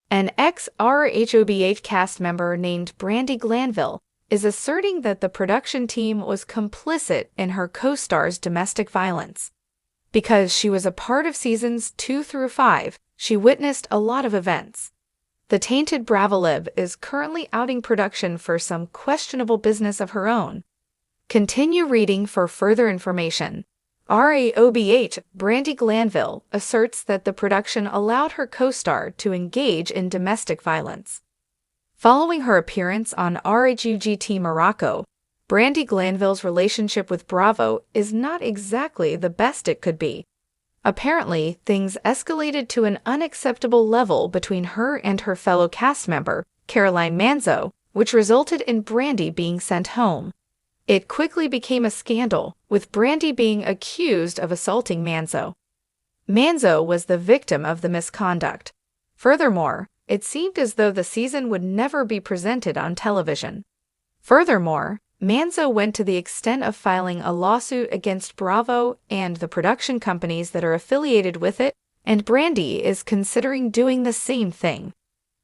An ex-RHOBH cast member named Brandi Glanville is asserting that the production team was complicit in her co-star's domestic violence. Because she was a part of seasons 2 through 5, she witnessed a lot of events. The tainted Bravolib is currently outing production for some questionable business of her own. Continue reading for further information. RHOBH Brandi Glanville asserts that the production allowed her co-star to engage in domestic violence. Following her appearance on RHUGT Morocco, Brandi Glanville's relationship with Bravo is not exactly the best it could be. Apparently, things escalated to an unacceptable level between her and her fellow cast member, Caroline Manzo, which resulted in Brandi being sent home. It quickly became a scandal, with Brandi being accused of assaulting Manzo. Manzo was the victim of the misconduct. Furthermore, it seemed as though the season would never be presented on television. Furthermore, Manzo went to the extent of filing a lawsuit against Bravo and the production companies that are affiliated with it, and Brandi is considering doing the same thing.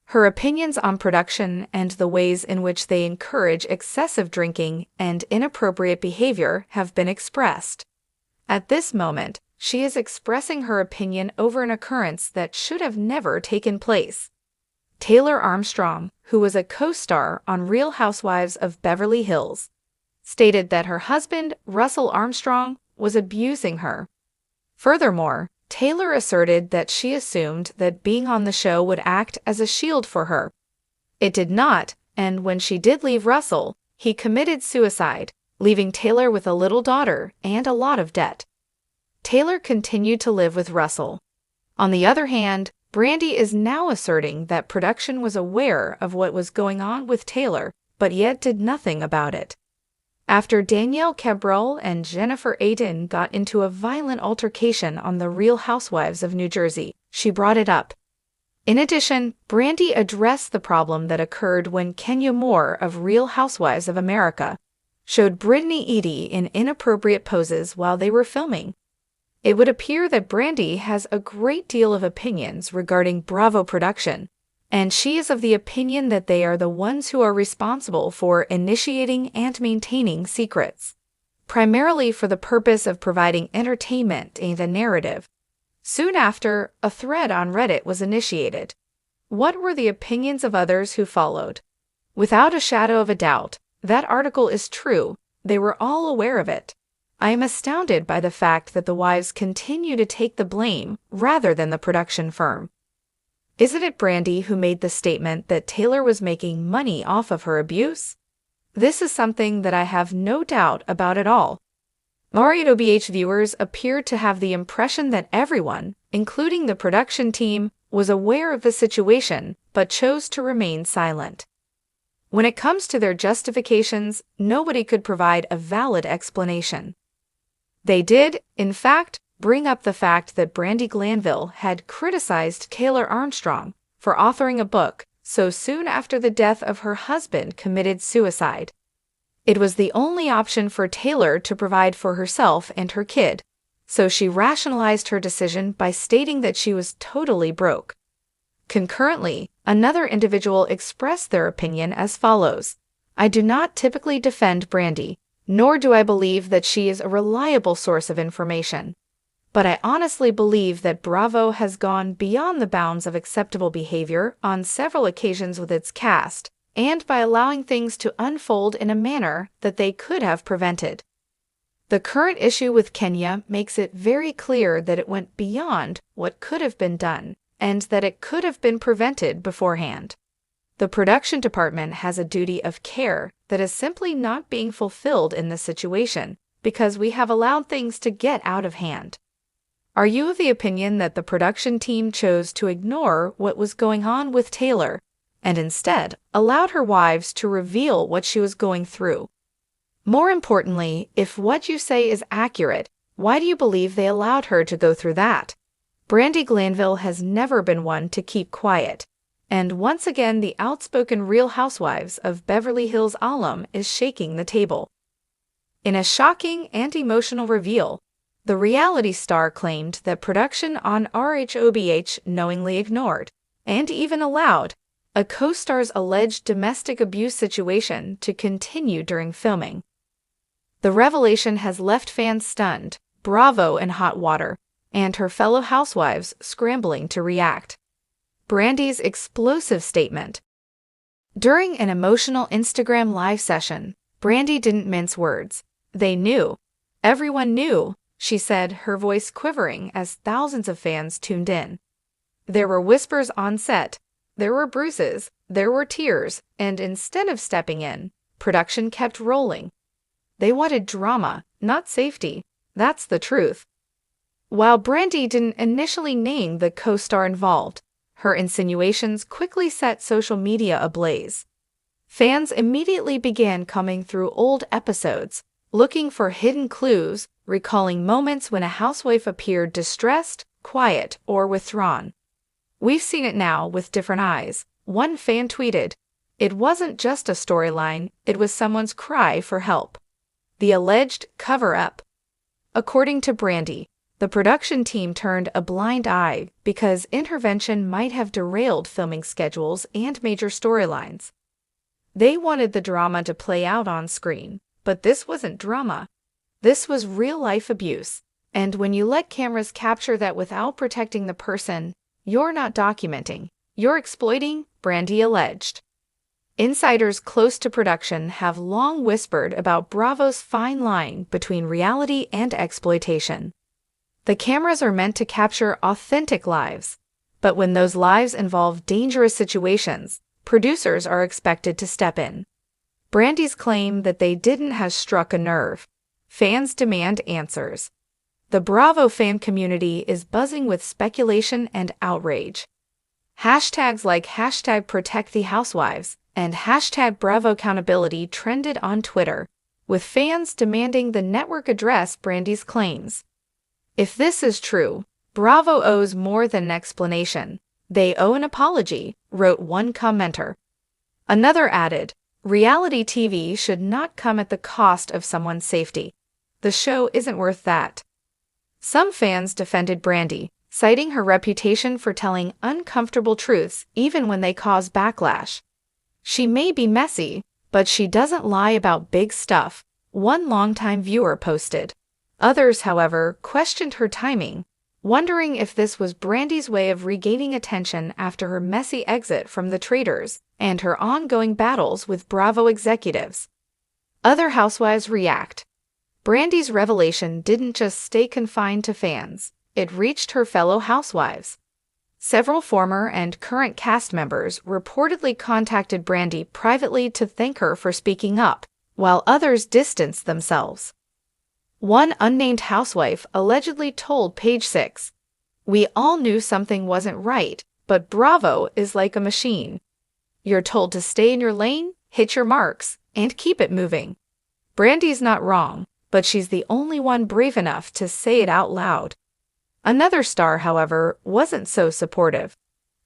Her opinions on production and the ways in which they encourage excessive drinking and inappropriate behavior have been expressed. At this moment, she is expressing her opinion over an occurrence that should have never taken place. Taylor Armstrong, who was a co-star on Real Housewives of Beverly Hills, stated that her husband, Russell Armstrong, was abusing her. Furthermore, Taylor asserted that she assumed that being on the show would act as a shield for her. It did not, and when she did leave Russell, he committed suicide, leaving Taylor with a little daughter and a lot of debt. Taylor continued to live with Russell. On the other hand, Brandi is now asserting that production was aware of what was going on with Taylor, but yet did nothing about it. After Danielle Cabral and Jennifer Aydin got into a violent altercation on The Real Housewives of New Jersey, she brought it up. In addition, Brandi addressed the problem that occurred when Kenya Moore of Real Housewives of America showed Brittany Eadie in inappropriate poses while they were filming. It would appear that Brandi has a great deal of opinions regarding Bravo production, and she is of the opinion that they are the ones who are responsible for initiating and maintaining secrets, primarily for the purpose of providing entertainment and a narrative. Soon after, a thread on Reddit was initiated. What were the opinions of others who followed? Without a shadow of a doubt, that article is true. They were all aware of it. I am astounded by the fact that the wives continue to take the blame rather than the production firm. Isn't it Brandi who made the statement that Taylor was making money off of her abuse? This is something that I have no doubt about at all. RHOBH viewers appeared to have the impression that everyone, including the production team, was aware of the situation but chose to remain silent. When it comes to their justifications, nobody could provide a valid explanation. They did, in fact, bring up the fact that Brandi Glanville had criticized Taylor Armstrong for authoring a book so soon after the death of her husband committed suicide. It was the only option for Taylor to provide for herself and her kid, so she rationalized her decision by stating that she was totally broke. Concurrently, another individual expressed their opinion as follows: I do not typically defend Brandi, nor do I believe that she is a reliable source of information. But I honestly believe that Bravo has gone beyond the bounds of acceptable behavior on several occasions with its cast, and by allowing things to unfold in a manner that they could have prevented. The current issue with Kenya makes it very clear that it went beyond what could have been done, and that it could have been prevented beforehand. The production department has a duty of care that is simply not being fulfilled in this situation because we have allowed things to get out of hand. Are you of the opinion that the production team chose to ignore what was going on with Taylor and instead allowed her wives to reveal what she was going through? More importantly, if what you say is accurate, why do you believe they allowed her to go through that? Brandi Glanville has never been one to keep quiet, and once again the outspoken Real Housewives of Beverly Hills alum is shaking the table. In a shocking and emotional reveal, the reality star claimed that production on RHOBH knowingly ignored and even allowed a co-star's alleged domestic abuse situation to continue during filming. The revelation has left fans stunned, Bravo in hot water, and her fellow housewives scrambling to react. Brandi's explosive statement. During an emotional Instagram live session, Brandi didn't mince words. They knew. Everyone knew, she said, her voice quivering as thousands of fans tuned in. There were whispers on set, there were bruises, there were tears, and instead of stepping in, production kept rolling. They wanted drama, not safety. That's the truth. While Brandi didn't initially name the co-star involved, her insinuations quickly set social media ablaze. Fans immediately began combing through old episodes, looking for hidden clues, recalling moments when a housewife appeared distressed, quiet, or withdrawn. We've seen it now with different eyes. One fan tweeted, "It wasn't just a storyline, it was someone's cry for help." The alleged cover-up. According to Brandi, the production team turned a blind eye because intervention might have derailed filming schedules and major storylines. They wanted the drama to play out on screen, but this wasn't drama. This was real-life abuse, and when you let cameras capture that without protecting the person, you're not documenting, you're exploiting, Brandi alleged. Insiders close to production have long whispered about Bravo's fine line between reality and exploitation. The cameras are meant to capture authentic lives, but when those lives involve dangerous situations, producers are expected to step in. Brandi's claim that they didn't has struck a nerve. Fans demand answers. The Bravo fan community is buzzing with speculation and outrage. Hashtags like #ProtectTheHousewives and #BravoAccountability trended on Twitter, with fans demanding the network address Brandi's claims. If this is true, Bravo owes more than an explanation. They owe an apology, wrote one commenter. Another added, reality TV should not come at the cost of someone's safety. The show isn't worth that. Some fans defended Brandi, citing her reputation for telling uncomfortable truths even when they cause backlash. She may be messy, but she doesn't lie about big stuff, one longtime viewer posted. Others, however, questioned her timing, wondering if this was Brandi's way of regaining attention after her messy exit from the Traitors and her ongoing battles with Bravo executives. Other housewives react. Brandi's revelation didn't just stay confined to fans, it reached her fellow housewives. Several former and current cast members reportedly contacted Brandi privately to thank her for speaking up, while others distanced themselves. One unnamed housewife allegedly told Page 6, "We all knew something wasn't right, but Bravo is like a machine. You're told to stay in your lane, hit your marks, and keep it moving." Brandi's not wrong, but she's the only one brave enough to say it out loud. Another star, however, wasn't so supportive.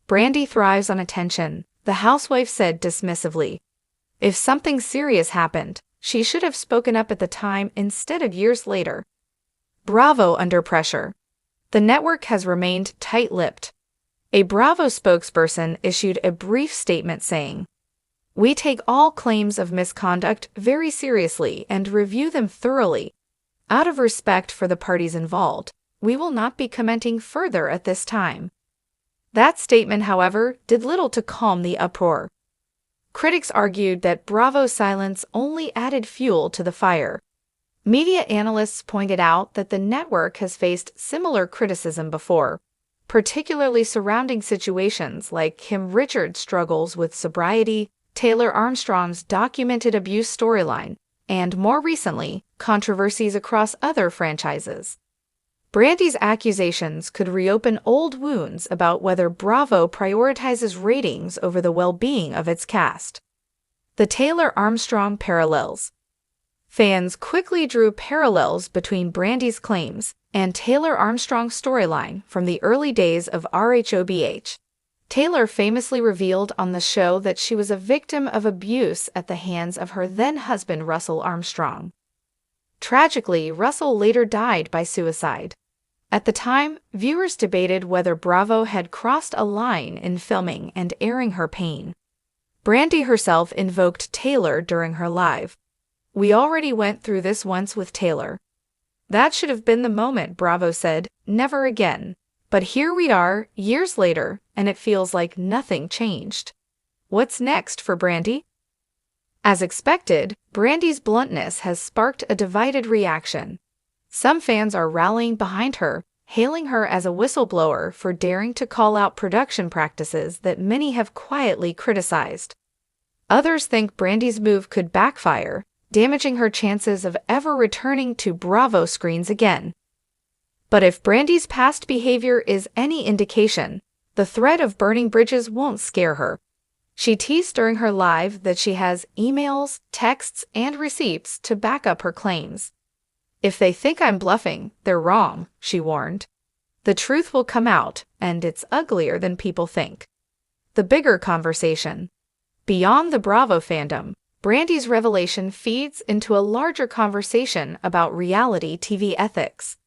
"Brandi thrives on attention," the housewife said dismissively. "If something serious happened, she should have spoken up at the time instead of years later." Bravo under pressure. The network has remained tight-lipped. A Bravo spokesperson issued a brief statement saying, "We take all claims of misconduct very seriously and review them thoroughly. Out of respect for the parties involved, we will not be commenting further at this time." That statement, however, did little to calm the uproar. Critics argued that Bravo's silence only added fuel to the fire. Media analysts pointed out that the network has faced similar criticism before, particularly surrounding situations like Kim Richards' struggles with sobriety, Taylor Armstrong's documented abuse storyline, and more recently, controversies across other franchises. Brandi's accusations could reopen old wounds about whether Bravo prioritizes ratings over the well-being of its cast. The Taylor Armstrong parallels. Fans quickly drew parallels between Brandi's claims and Taylor Armstrong's storyline from the early days of Rhobh. Taylor famously revealed on the show that she was a victim of abuse at the hands of her then-husband Russell Armstrong. Tragically, Russell later died by suicide. At the time, viewers debated whether Bravo had crossed a line in filming and airing her pain. Brandi herself invoked Taylor during her live. "We already went through this once with Taylor. That should have been the moment," Bravo said, "never again. But here we are, years later, and it feels like nothing changed." What's next for Brandi? As expected, Brandi's bluntness has sparked a divided reaction. Some fans are rallying behind her, hailing her as a whistleblower for daring to call out production practices that many have quietly criticized. Others think Brandi's move could backfire, damaging her chances of ever returning to Bravo screens again. But if Brandi's past behavior is any indication, the threat of burning bridges won't scare her. She teased during her live that she has emails, texts, and receipts to back up her claims. "If they think I'm bluffing, they're wrong," she warned. "The truth will come out, and it's uglier than people think." The bigger conversation. Beyond the Bravo fandom, Brandi's revelation feeds into a larger conversation about reality TV ethics.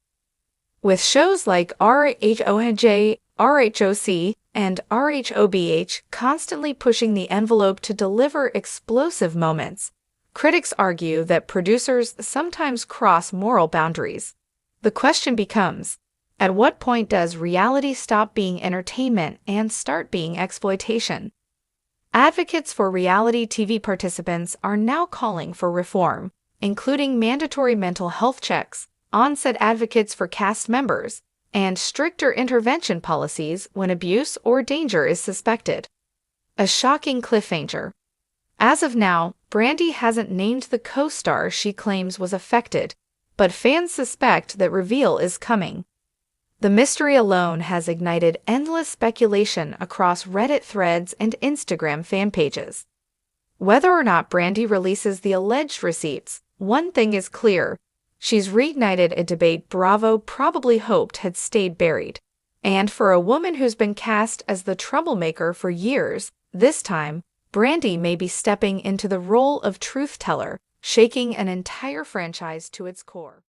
With shows like RHOJ, RHOC, and RHOBH constantly pushing the envelope to deliver explosive moments, critics argue that producers sometimes cross moral boundaries. The question becomes, at what point does reality stop being entertainment and start being exploitation? Advocates for reality TV participants are now calling for reform, including mandatory mental health checks, on-set advocates for cast members, and stricter intervention policies when abuse or danger is suspected. A shocking cliffhanger. As of now, Brandi hasn't named the co-star she claims was affected, but fans suspect that reveal is coming. The mystery alone has ignited endless speculation across Reddit threads and Instagram fan pages. Whether or not Brandi releases the alleged receipts, one thing is clear: she's reignited a debate Bravo probably hoped had stayed buried. And for a woman who's been cast as the troublemaker for years, this time, Brandi may be stepping into the role of truth teller, shaking an entire franchise to its core.